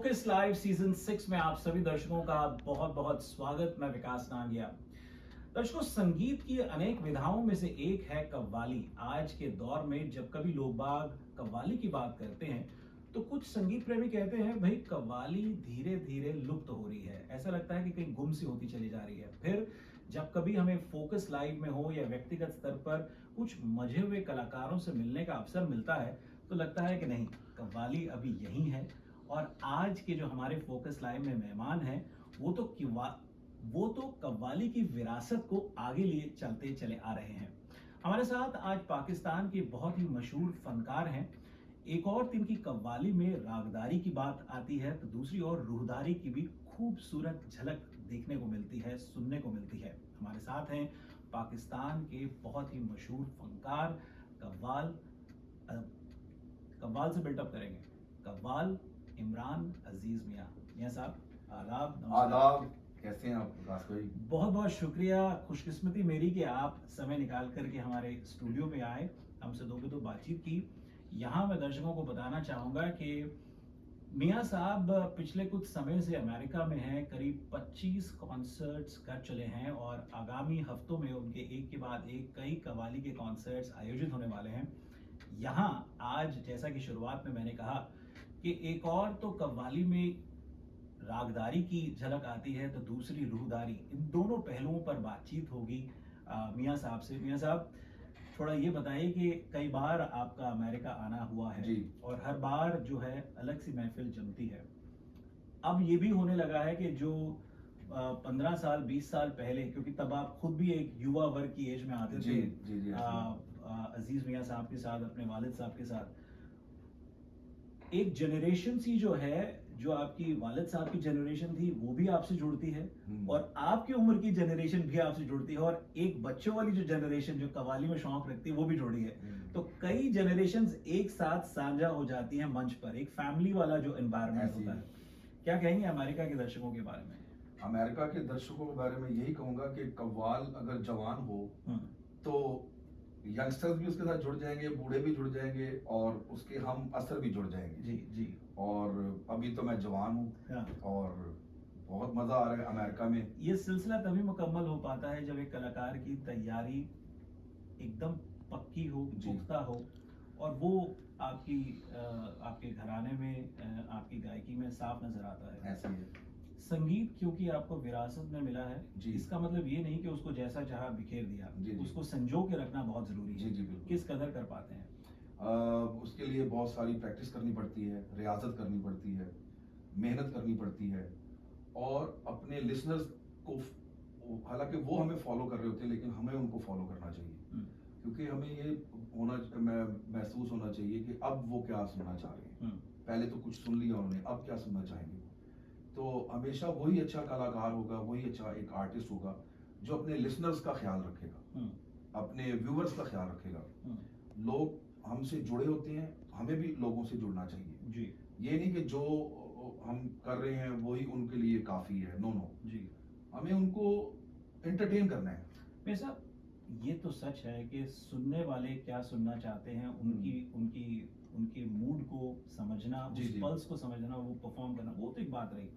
Focus live season 6 में आप सभी दर्शकों का बहुत बहुत स्वागत। मैं विकास नांगिया। दर्शकों, संगीत की अनेक विधाओं में से एक है कव्वाली। आज के दौर में जब कभी लोग बाग कव्वाली की बात करते हैं तो कुछ संगीत प्रेमी कहते हैं भाई कव्वाली धीरे धीरे लुप्त हो रही है, ऐसा लगता है कि कहीं गुम सी होती चली जा रही है। फिर जब कभी हमें फोकस लाइव में हो या व्यक्तिगत स्तर पर कुछ मजे हुए कलाकारों से मिलने का अवसर मिलता है तो लगता है कि नहीं, कव्वाली अभी यही है। और आज के जो हमारे फोकस लाइव में मेहमान हैं वो तो कव्वाली की विरासत को आगे लिए चलते चले आ रहे हैं। हमारे साथ आज पाकिस्तान के बहुत ही मशहूर फनकार हैं। एक और दिन की कव्वाली में रागदारी की बात आती है तो दूसरी ओर रूहदारी की भी खूबसूरत झलक देखने को मिलती है, सुनने को मिलती है। हमारे साथ हैं पाकिस्तान के बहुत ही मशहूर फनकार कव्वाल। कव्वाल से बिल्टअप करेंगे, कव्वाल इमरान अजीज मियां साहब, आदाब। आदाब, कैसे हैं आप विकास भाई? बहुत बहुत शुक्रिया, खुशकिस्मती मेरी कि आप समय निकाल करके हमारे स्टूडियो में आए, हमसे दो बातचीत की। यहाँ मैं दर्शकों को बताना चाहूँगा कि मियां साहब पिछले कुछ समय से अमेरिका में हैं, करीब 25 कॉन्सर्ट्स कर चले हैं और आगामी हफ्तों में उनके एक के बाद एक कई कव्वाली के कॉन्सर्ट्स आयोजित होने वाले हैं। यहाँ आज जैसा कि शुरुआत में मैंने कहा कि एक और तो कव्वाली में रागदारी की झलक आती है तो दूसरी रूहदारी, इन दोनों पहलुओं पर बातचीत होगी मियां साहब से। मियां साहब, थोड़ा ये बताइए कि कई बार आपका अमेरिका आना हुआ है जी। और हर बार जो है अलग सी महफिल जमती है। अब ये भी होने लगा है कि जो 15 साल 20 साल पहले, क्योंकि तब आप खुद भी एक युवा वर्ग की एज में आते जी, थे जी, जी, अजीज मियां साहब के साथ, अपने वालिद साहब के साथ, एक जनरेशन सी जो है, जो आपकी वालिद साहब की जनरेशन थी वो भी आपसे जुड़ती है और आपकी उम्र की जनरेशन भी आपसे जुड़ती है और एक बच्चों वाली जो जनरेशन जो कव्वाली में शौक रखती है वो भी जुड़ी है। तो कई जनरेशंस एक साथ साझा हो जाती हैं मंच पर, एक फैमिली वाला जो एनवायरनमेंट होता है। क्या कहेंगे अमेरिका के दर्शकों के बारे में? अमेरिका के दर्शकों के बारे में यही कहूंगा कि कव्वाल अगर जवान हो तो यंगस्टर्स भी उसके साथ जुड़ जाएंगे, बूढ़े भी जुड़ जाएंगे और उसके हम असर भी जुड़ जाएंगे। जी जी। और अभी तो मैं जवान हूँ और बहुत मजा आ रहा है अमेरिका में। ये सिलसिला तभी मुकम्मल हो पाता है जब एक कलाकार की तैयारी एकदम पक्की हो, पुख्ता हो और वो आपके घराने में, आपकी गायकी में साफ नजर आता है। ऐसा ही है। संगीत क्योंकि आपको विरासत में मिला है, इसका मतलब ये नहीं कि उसको जैसा चाहा बिखेर दिया। उसको संजो के रखना बहुत जरूरी है। जी, किस कदर कर पाते हैं? उसके लिए बहुत सारी प्रैक्टिस करनी पड़ती है, रियाजत करनी पड़ती है, मेहनत करनी पड़ती है और अपने लिसनर्स को, हालांकि वो हमें फॉलो कर रहे होते हैं लेकिन हमें उनको फॉलो करना चाहिए, क्योंकि हमें ये महसूस होना चाहिए कि अब वो क्या सुनना चाह रहे हैं। पहले तो कुछ सुन लिया उन्होंने, अब क्या सुनना चाहेंगे। तो हमेशा वही अच्छा कलाकार होगा, वही अच्छा एक आर्टिस्ट होगा जो अपने लिसनर्स का ख्याल रखेगा, अपने व्यूअर्स का ख्याल रखेगा। लोग हमसे जुड़े होते हैं, हमें भी लोगों से जुड़ना चाहिए जी। ये नहीं कि जो हम कर रहे हैं वही उनके लिए काफी है। नो जी, हमें उनको एंटरटेन करना है। मेरे साहब, ये तो सच है कि सुनने वाले क्या सुनना चाहते हैं, उनकी उनकी उनके मूड को समझना, उस पल्स को समझना, वो परफॉर्म करना, वो तो एक बात रही।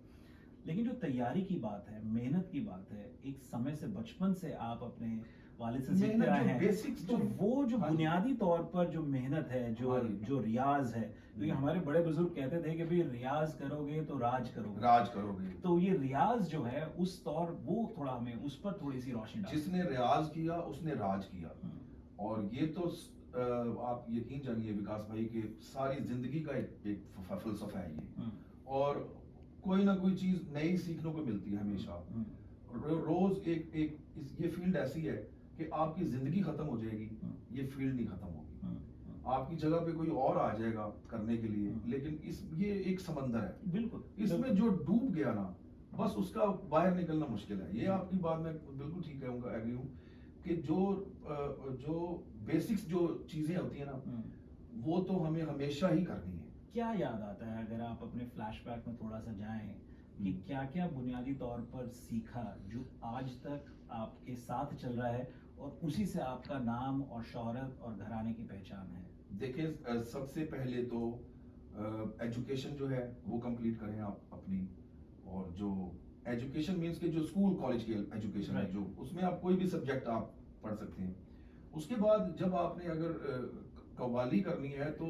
लेकिन जो तैयारी की बात है, मेहनत की बात है, एक समय से बचपन से आप अपने वालिद से सीखते आए हैं, बेसिक्स, तो वो जो बुनियादी तौर पर जो मेहनत है, जो रियाज है, क्योंकि हमारे बड़े बुजुर्ग कहते थे कि भाई रियाज करोगे तो राज करोगे। तो ये रियाज जो है उस तौर, वो थोड़ा हमें उस पर थोड़ी सी रोशनी डालें। जिसने रियाज किया उसने राज किया। और ये तो आप यकीन जानिए विकास भाई कि सारी जिंदगी का एक फलसफा है ये। और कोई ना कोई चीज नई सीखने को मिलती है हमेशा। रोज ये फील्ड ऐसी है कि आपकी जिंदगी खत्म हो जाएगी, ये फील्ड नहीं खत्म होगी। आपकी जगह पे कोई और आ जाएगा करने के लिए, लेकिन ये एक समंदर है। बिल्कुल, इसमें जो डूब गया ना, बस उसका बाहर निकलना मुश्किल है। ये आपकी बात मैं बिल्कुल ठीक कहूंगा, एग्री हूँ कि जो बेसिक्स जो चीजें होती है ना, वो तो हमें हमेशा ही करनी है। क्या याद आता है अगर आप अपने फ्लैशबैक में थोड़ा सा जाएं कि क्या क्या बुनियादी तौर पर सीखा जो आज तक आपके साथ चल रहा है और उसी से आपका नाम और शोहरत और घराने की पहचान है? देखिए, सबसे पहले तो एजुकेशन जो है वो कंप्लीट करें आप अपनी, और जो एजुकेशन मींस के जो स्कूल कॉलेज की एजुकेशन है Right. जो, उसमें आप कोई भी सब्जेक्ट आप पढ़ सकते हैं। उसके बाद जब आपने अगर कव्वाली करनी है तो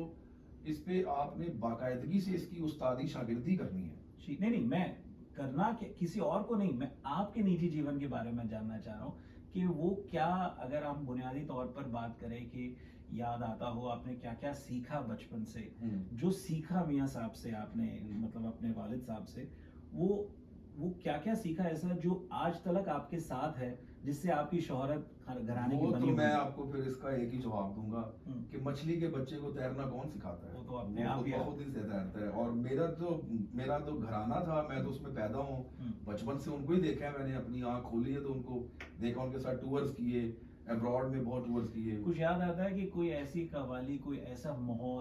इस पे आपने बाकायदगी से इसकी उस्तादी शागिर्दी करनी है। नहीं नहीं, मैं करना किसी और को नहीं, मैं आपके निजी जीवन के बारे में जानना चाह रहा हूँ कि वो क्या, अगर हम बुनियादी तौर पर बात करें कि याद आता हो आपने क्या क्या सीखा बचपन से, जो सीखा मियाँ साहब से आपने, मतलब अपने वालिद साहब से, वो वो क्या क्या सीखा ऐसा जो आज तक आपके साथ है, जिससे आपकी शोहरत घराने की वो बनी तो हुई मैं है? आपको फिर इसका एक ही जवाब दूंगा हम्म। कि मछली के बच्चे को तैरना कौन सिखाता है? वो तो अपने वो आप तो ही है। बहुत ही से तैरता है। और मेरा तो घराना था, मैं तो उसमें पैदा हूँ, हम्म। बचपन से उनको ही देखा है मैंने, अपनी आंख खोली है तो उनको देखा, उनके साथ टूर्स किए, अब्रॉड में बहुत टूर्स किए। कुछ याद आता है कि कोई ऐसी कव्वाली, कोई ऐसा माहौल